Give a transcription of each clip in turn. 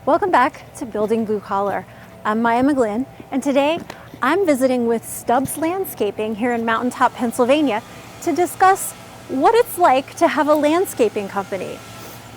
Welcome back to Building Blue Collar. I'm Mia McGlynn, and today I'm visiting with Stubbs Landscaping here in Mountaintop, Pennsylvania, to discuss what it's like to have a landscaping company.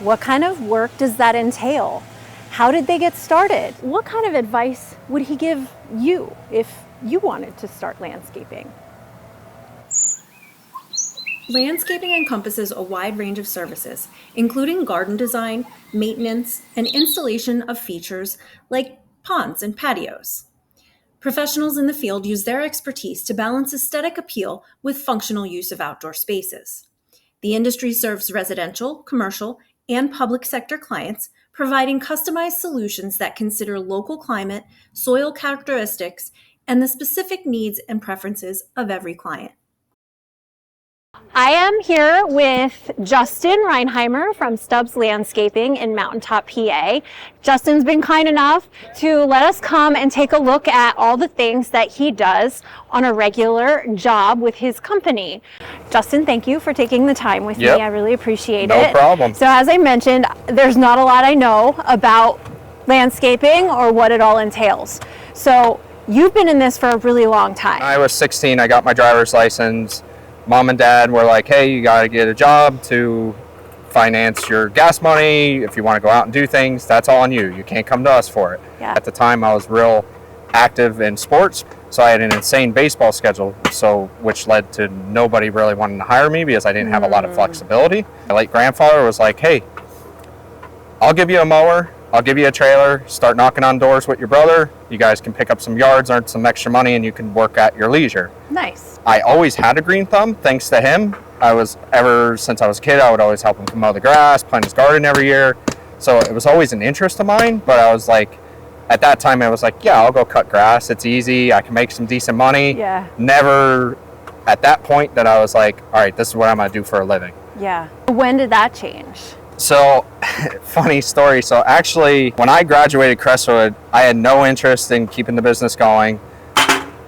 What kind of work does that entail? How did they get started? What kind of advice would he give you if you wanted to start landscaping? Landscaping encompasses a wide range of services, including garden design, maintenance, and installation of features like ponds and patios. Professionals in the field use their expertise to balance aesthetic appeal with functional use of outdoor spaces. The industry serves residential, commercial, and public sector clients, providing customized solutions that consider local climate, soil characteristics, and the specific needs and preferences of every client. I am here with Justin Reinheimer from Stubbs Landscaping in Mountaintop, PA. Justin's been kind enough to let us come and take a look at all the things that he does on a regular job with his company. Justin, thank you for taking the time with me. I really appreciate it. No problem. So as I mentioned, there's not a lot I know about landscaping or what it all entails. So you've been in this for a really long time. I was 16, I got my driver's license. Mom and dad were like, hey, you got to get a job to finance your gas money. If you want to go out and do things, that's all on you. You can't come to us for it. Yeah. At the time, I was real active in sports, so I had an insane baseball schedule, which led to nobody really wanting to hire me because I didn't have a lot of flexibility. My late grandfather was like, hey, I'll give you a mower, I'll give you a trailer, start knocking on doors with your brother. You guys can pick up some yards, earn some extra money, and you can work at your leisure. Nice. I always had a green thumb, thanks to him. Ever since I was a kid, I would always help him mow the grass, plant his garden every year. So it was always an interest of mine, but I was like, at that time, I was like, yeah, I'll go cut grass. It's easy. I can make some decent money. Yeah. Never at that point that I was like, all right, this is what I'm going to do for a living. Yeah. When did that change? So, funny story. So actually, when I graduated Crestwood, I had no interest in keeping the business going.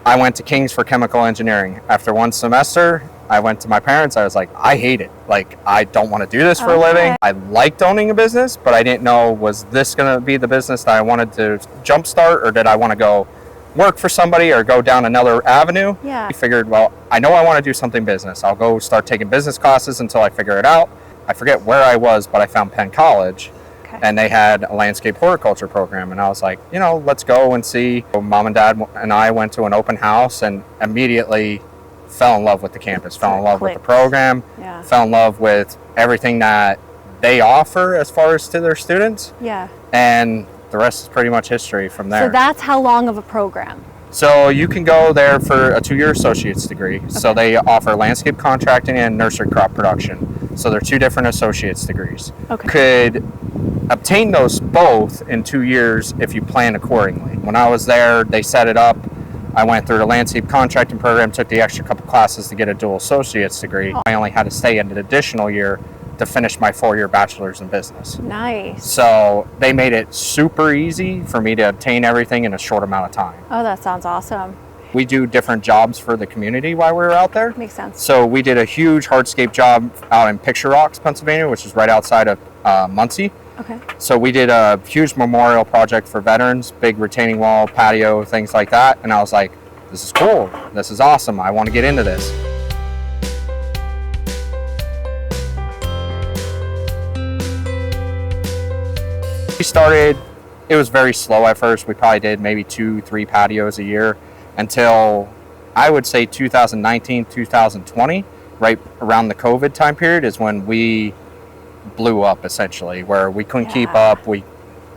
I went to King's for chemical engineering. After one semester, I went to my parents. I was like, I hate it. Like, I don't want to do this for a living. I liked owning a business, but I didn't know, was this going to be the business that I wanted to jumpstart, or did I want to go work for somebody or go down another avenue? Yeah. I figured, well, I know I want to do something business. I'll go start taking business classes until I figure it out. I forget where I was, but I found Penn College, and they had a landscape horticulture program, and I was like, let's go and see. So Mom and Dad and I went to an open house and immediately fell in love with the campus, fell in love with the program, fell in love with everything that they offer as far as to their students. Yeah. And the rest is pretty much history from there. So that's how long of a program? So you can go there for a 2-year associate's degree. Okay. So they offer landscape contracting and nursery crop production. So they're 2 different associate's degrees. Okay. Could obtain those both in 2 years if you plan accordingly. When I was there, they set it up. I went through the landscape contracting program, took the extra couple classes to get a dual associate's degree. I only had to stay an additional year to finish my 4-year bachelor's in business. Nice. So they made it super easy for me to obtain everything in a short amount of time. Oh, that sounds awesome. We do different jobs for the community while we were out there. Makes sense. So we did a huge hardscape job out in Picture Rocks, Pennsylvania, which is right outside of Muncie. Okay. So we did a huge memorial project for veterans, big retaining wall, patio, things like that. And I was like, this is cool. This is awesome. I want to get into this. We started, it was very slow at first. We probably did maybe 2-3 patios a year until I would say 2019, 2020, right around the COVID time period is when we blew up essentially, where we couldn't keep up. We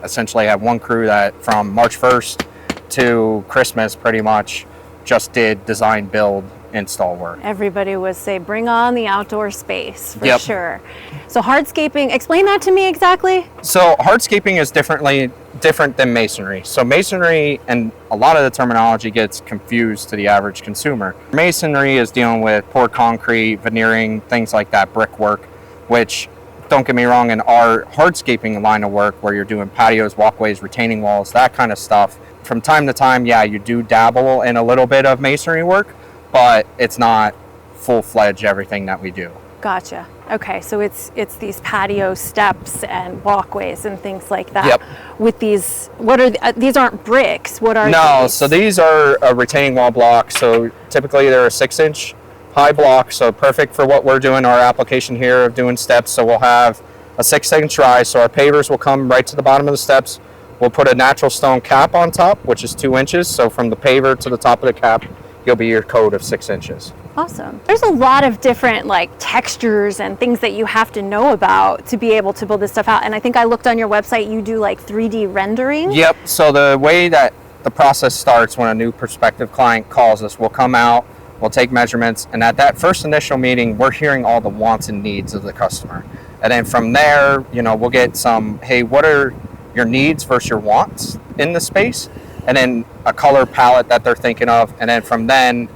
essentially had one crew that from March 1st to Christmas pretty much just did design, build, install work. Everybody was say, bring on the outdoor space for sure. So hardscaping, explain that to me exactly. So hardscaping is different than masonry. So masonry, and a lot of the terminology gets confused to the average consumer. Masonry is dealing with poured concrete, veneering, things like that, brickwork, which, don't get me wrong, in our hardscaping line of work where you're doing patios, walkways, retaining walls, that kind of stuff, from time to time, you do dabble in a little bit of masonry work, but it's not full-fledged everything that we do. Gotcha. Okay, so it's these patio steps and walkways and things like that. Yep. With these, what are these? Aren't bricks? What are No, these? so these are a retaining wall block. So typically they're a 6-inch high block, so perfect for what we're doing, our application here of doing steps. So we'll have a 6-inch rise, so our pavers will come right to the bottom of the steps. We'll put a natural stone cap on top, which is 2 inches. So from the paver to the top of the cap, you'll be your code of 6 inches. Awesome. There's a lot of different like textures and things that you have to know about to be able to build this stuff out. And I think I looked on your website, you do like 3D rendering. Yep. So the way that the process starts when a new prospective client calls us, we'll come out, we'll take measurements, and at that first initial meeting, we're hearing all the wants and needs of the customer. And then from there, you know, we'll get some, hey, what are your needs versus your wants in the space? And then a color palette that they're thinking of. And then from then,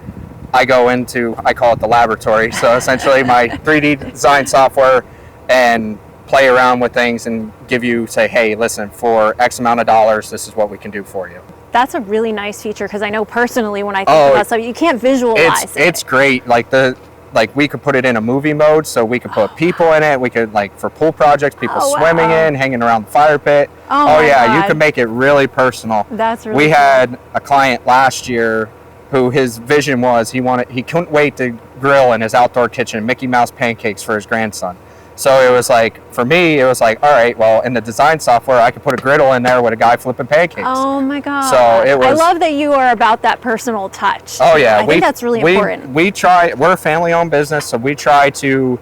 I go into, I call it the laboratory. So essentially my 3D design software, and play around with things and give you, say, hey, listen, for X amount of dollars, this is what we can do for you. That's a really nice feature, because I know personally when I think about stuff, you can't visualize it. It's great. Like we could put it in a movie mode, so we could put people in it. We could, like, for pool projects, people swimming in, hanging around the fire pit. Oh yeah, God. You could make it really personal. That's really We cool. had a client last year who his vision was he couldn't wait to grill in his outdoor kitchen Mickey Mouse pancakes for his grandson. So it was like, for me, it was like, all right, well, in the design software, I could put a griddle in there with a guy flipping pancakes. Oh my God. So it was, I love that you are about that personal touch. Oh yeah. I think that's really important. We're a family owned business, so we try to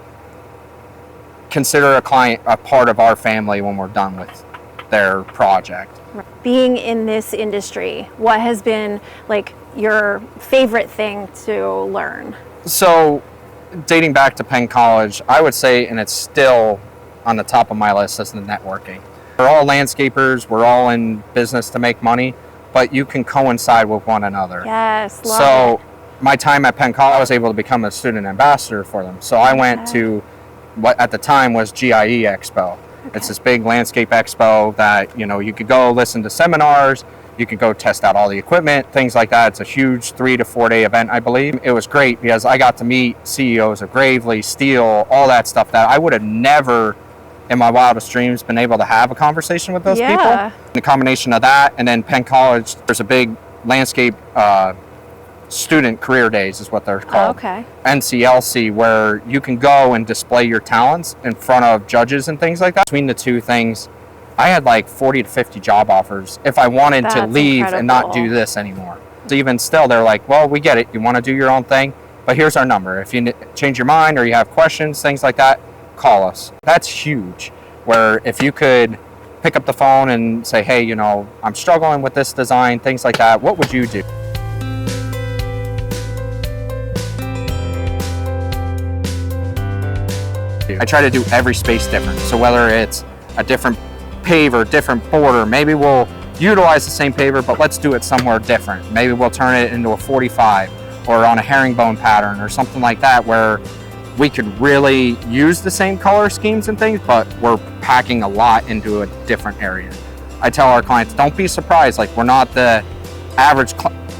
consider a client a part of our family when we're done with their project. Being in this industry, what has been like your favorite thing to learn? So, dating back to Penn College, I would say, and it's still on the top of my list, is the networking. We're all landscapers, we're all in business to make money, but you can coincide with one another. Yes, love So my time at Penn College, I was able to become a student ambassador for them. So I went to what at the time was GIE Expo. It's this big landscape expo that, you know, you could go listen to seminars, you could go test out all the equipment, things like that. It's a huge 3 to 4 day event, I believe. It was great because I got to meet CEOs of Gravely, Steel, all that stuff that I would have never in my wildest dreams been able to have a conversation with those people. The combination of that, and then Penn College, there's a big landscape student career days is what they're called. NCLC, where you can go and display your talents in front of judges and things like that. Between the two things, I had like 40 to 50 job offers if I wanted to leave and not do this anymore. So even still, they're like, well, we get it. You want to do your own thing, but here's our number. If you change your mind or you have questions, things like that, call us. That's huge. Where if you could pick up the phone and say, hey, you know, I'm struggling with this design, things like that, what would you do? I try to do every space different. So whether it's a different paver, different border, maybe we'll utilize the same paver, but let's do it somewhere different. Maybe we'll turn it into a 45 or on a herringbone pattern or something like that, where we could really use the same color schemes and things, but we're packing a lot into a different area. I tell our clients, don't be surprised. Like, we're not the average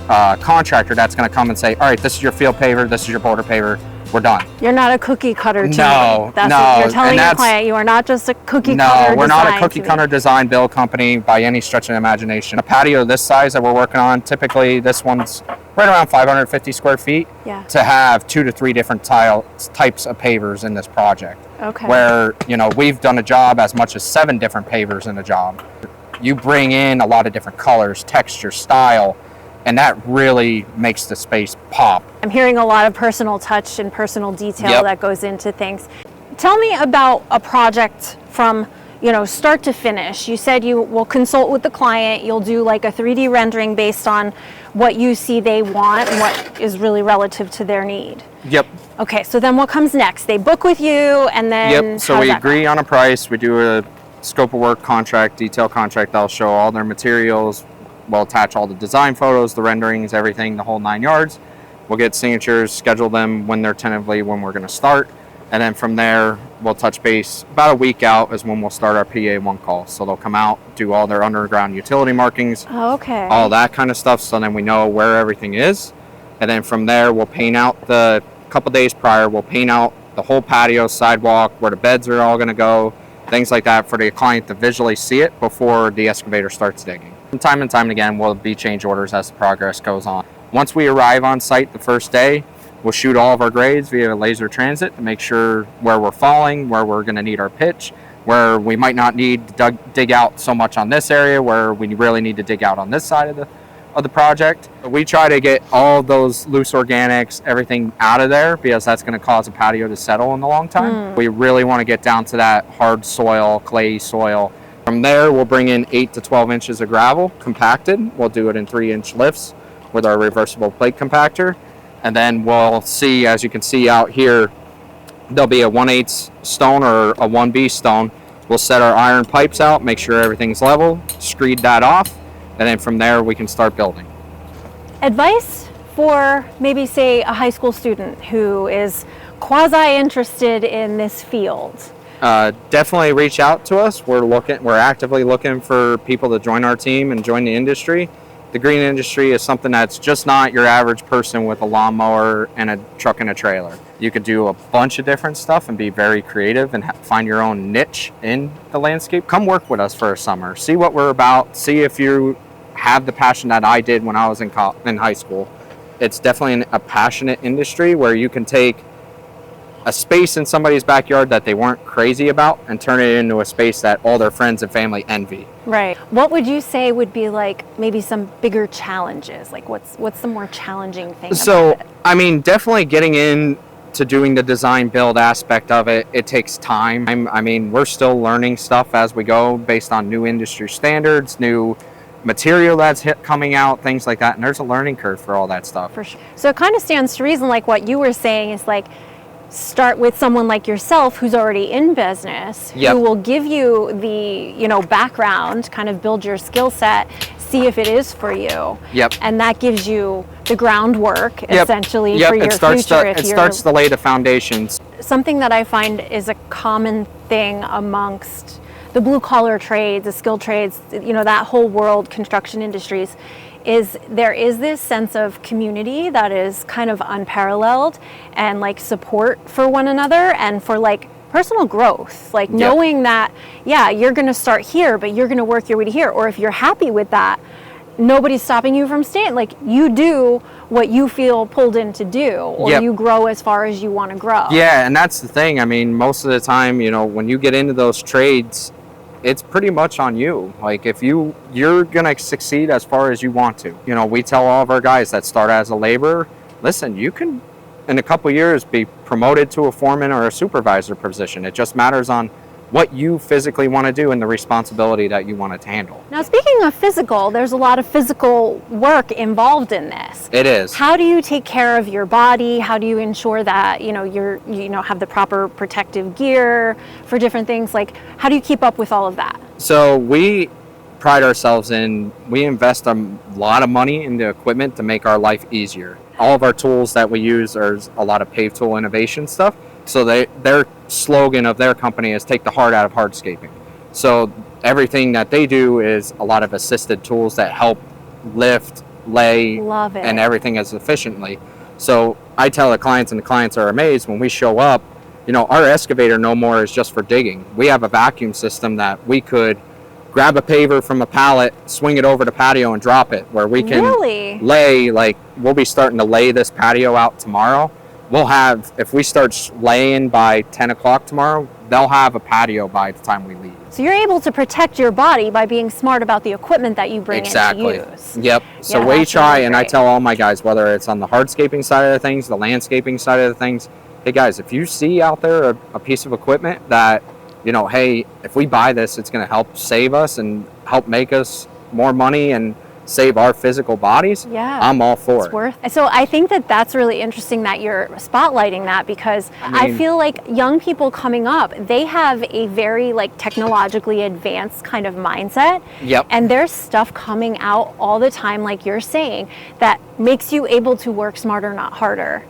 contractor that's going to come and say, all right, this is your field paver, this is your border paver, we're done. You're not a cookie cutter team. No, that's no. What you're telling your client, you are not just a cookie cutter. No, we're not a cookie cutter design build company by any stretch of the imagination. A patio this size that we're working on, typically this one's right around 550 square feet. To have 2 to 3 different types of pavers in this project. Where, you know, we've done a job as much as 7 different pavers in a job. You bring in a lot of different colors, texture, style, and that really makes the space pop. I'm hearing a lot of personal touch and personal detail that goes into things. Tell me about a project from, you know, start to finish. You said you will consult with the client, you'll do like a 3D rendering based on what you see they want and what is really relative to their need. Okay, so then what comes next? They book with you, and then so we agree on a price, we do a scope of work contract, detail contract. They'll show all their materials. We'll attach all the design photos, the renderings, everything, the whole 9 yards. We'll get signatures, schedule them when they're tentatively when we're going to start. And then from there, we'll touch base. About a week out is when we'll start our PA1 call. So they'll come out, do all their underground utility markings, all that kind of stuff. So then we know where everything is. And then from there, we'll paint out a couple days prior, we'll paint out the whole patio, sidewalk, where the beds are all going to go, things like that, for the client to visually see it before the excavator starts digging. And time again, will be change orders as the progress goes on. Once we arrive on site the first day, we'll shoot all of our grades via laser transit to make sure where we're falling, where we're going to need our pitch, where we might not need to dig out so much on this area, where we really need to dig out on this side of the project. We try to get all those loose organics, everything out of there, because that's going to cause a patio to settle in the long time. We really want to get down to that hard soil, clay soil. From there, we'll bring in 8 to 12 inches of gravel compacted. We'll do it in 3-inch lifts with our reversible plate compactor. And then we'll see, as you can see out here, there'll be a 1/8 stone or a 1B stone. We'll set our iron pipes out, make sure everything's level, screed that off, and then from there we can start building. Advice for maybe, say, a high school student who is quasi-interested in this field? Definitely reach out to us. We're actively looking for people to join our team and join the industry. The green industry is something that's just not your average person with a lawnmower and a truck and a trailer. You could do a bunch of different stuff and be very creative and find your own niche in the landscape. Come work with us for a summer. See what we're about. See if you have the passion that I did when I was in high school. It's definitely a passionate industry where you can take a space in somebody's backyard that they weren't crazy about and turn it into a space that all their friends and family envy. Right. What would you say would be like maybe some bigger challenges? Like what's the more challenging thing about it? I mean, definitely getting in to doing the design build aspect of it, it takes time. I mean, we're still learning stuff as we go based on new industry standards, new material that's coming out, things like that. And there's a learning curve for all that stuff. For sure. So it kind of stands to reason, like what you were saying is like, start with someone like yourself who's already in business, who will give you the, background, kind of build your skill set, see if it is for you. And that gives you the groundwork essentially for your future. It starts to lay the foundations. Something that I find is a common thing amongst the blue collar trades, the skilled trades, that whole world, construction industries, is there is this sense of community that is kind of unparalleled, and like support for one another and for like personal growth, like knowing that, you're going to start here, but you're going to work your way to here. Or if you're happy with that, nobody's stopping you from staying. Like you do what you feel pulled in to do, or you grow as far as you want to grow. Yeah, and that's the thing. I mean, most of the time, when you get into those trades, it's pretty much on you. Like if you're gonna succeed as far as you want to. We tell all of our guys that start as a laborer, listen, you can in a couple years be promoted to a foreman or a supervisor position. It just matters on what you physically want to do and the responsibility that you want to handle. Now, speaking of physical, there's a lot of physical work involved in this. It is. How do you take care of your body? How do you ensure that, you're have the proper protective gear for different things? Like, how do you keep up with all of that? So we pride ourselves in, we invest a lot of money into equipment to make our life easier. All of our tools that we use are a lot of pave tool innovation stuff. So their slogan of their company is take the heart out of hardscaping. So everything that they do is a lot of assisted tools that help lift, lay, and everything as efficiently. So I tell the clients, and the clients are amazed when we show up, our excavator no more is just for digging. We have a vacuum system that we could grab a paver from a pallet, swing it over the patio and drop it, where we can lay, like we'll be starting to lay this patio out tomorrow. We'll have, if we start laying by 10 o'clock tomorrow, they'll have a patio by the time we leave. So you're able to protect your body by being smart about the equipment that you bring in to use. Yep. So we try, and I tell all my guys, whether it's on the hardscaping side of the things, the landscaping side of the things, hey guys, if you see out there a piece of equipment that, hey, if we buy this, it's going to help save us and help make us more money and save our physical bodies, I'm all for it. So I think that that's really interesting that you're spotlighting that, because I feel like young people coming up, they have a very technologically advanced kind of mindset. And there's stuff coming out all the time, like you're saying, that makes you able to work smarter, not harder.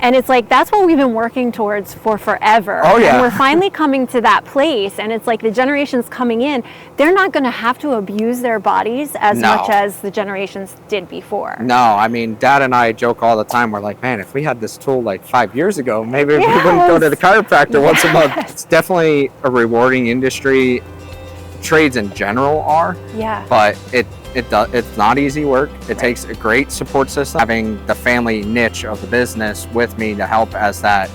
And it's like, that's what we've been working towards for forever. Oh, yeah. And we're finally coming to that place. And it's like the generations coming in, they're not going to have to abuse their bodies as much as the generations did before. No, I mean, Dad and I joke all the time. We're like, man, if we had this tool like 5 years ago, maybe we wouldn't go to the chiropractor once a month. It's definitely a rewarding industry. Trades in general are. Yeah. But it's not easy work. It takes a great support system. Having the family niche of the business with me to help as that,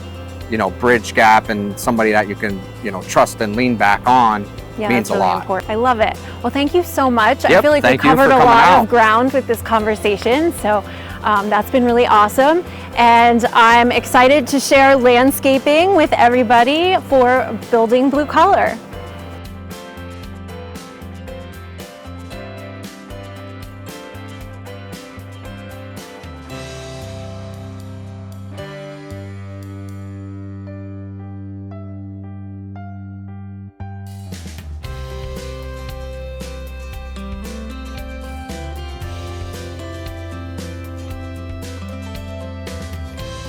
bridge gap and somebody that you can, trust and lean back on means really a lot. Important. I love it. Well, thank you so much. Yep, I feel like we thank you covered for a coming lot out. of ground with this conversation. So that's been really awesome. And I'm excited to share landscaping with everybody for building blue collar.